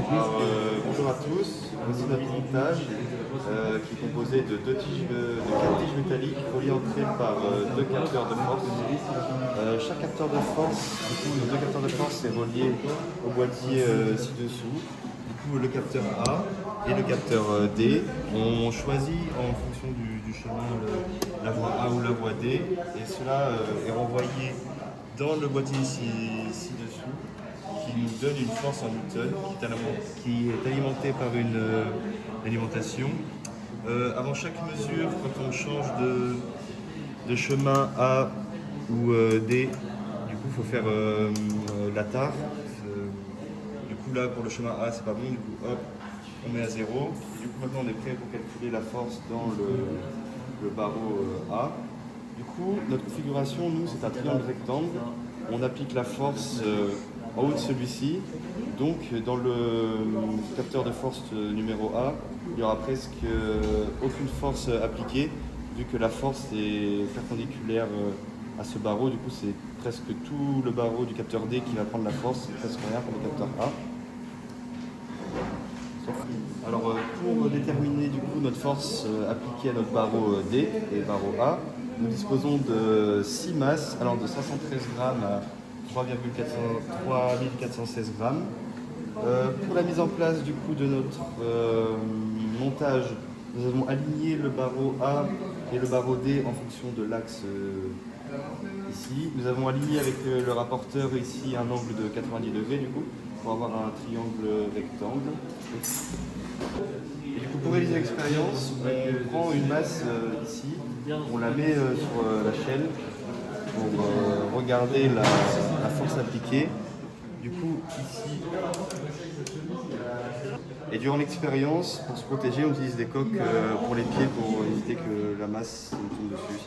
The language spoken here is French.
Bonjour à tous, voici notre montage qui est composé de quatre tiges métalliques reliées entre elles par deux capteurs de force. Chaque capteur de force, du coup, nos deux capteurs de force est relié au boîtier ci-dessous. Du coup, le capteur A et le capteur D. On choisit en fonction du chemin la voie A ou la voie D et cela est renvoyé dans le boîtier ci-dessous, qui nous donne une force en Newton qui est alimentée par une alimentation. Avant chaque mesure, quand on change de chemin A ou D, du coup il faut faire la tare. Du coup là pour le chemin A c'est pas bon, du coup hop, on met à 0. Du coup maintenant on est prêt pour calculer la force dans le barreau A. Du coup, notre configuration, nous, c'est un triangle rectangle. On applique la force en haut de celui-ci. Donc, dans le capteur de force numéro A, il n'y aura presque aucune force appliquée, vu que la force est perpendiculaire à ce barreau. Du coup, c'est presque tout le barreau du capteur D qui va prendre la force, c'est presque rien pour le capteur A. Alors, pour déterminer du coup notre force appliquée à notre barreau D et barreau A, nous disposons de 6 masses allant de 513 grammes à 3416 grammes. Pour la mise en place du coup de notre montage, nous avons aligné le barreau A et le barreau D en fonction de l'axe ici. Nous avons aligné avec le rapporteur ici un angle de 90 degrés du coup pour avoir un triangle rectangle. Et du coup, pour réaliser l'expérience, on prend une masse ici, on la met sur la chaîne pour regarder la force appliquée. Du coup, ici, et durant l'expérience, pour se protéger, on utilise des coques pour les pieds pour éviter que la masse nous tombe dessus.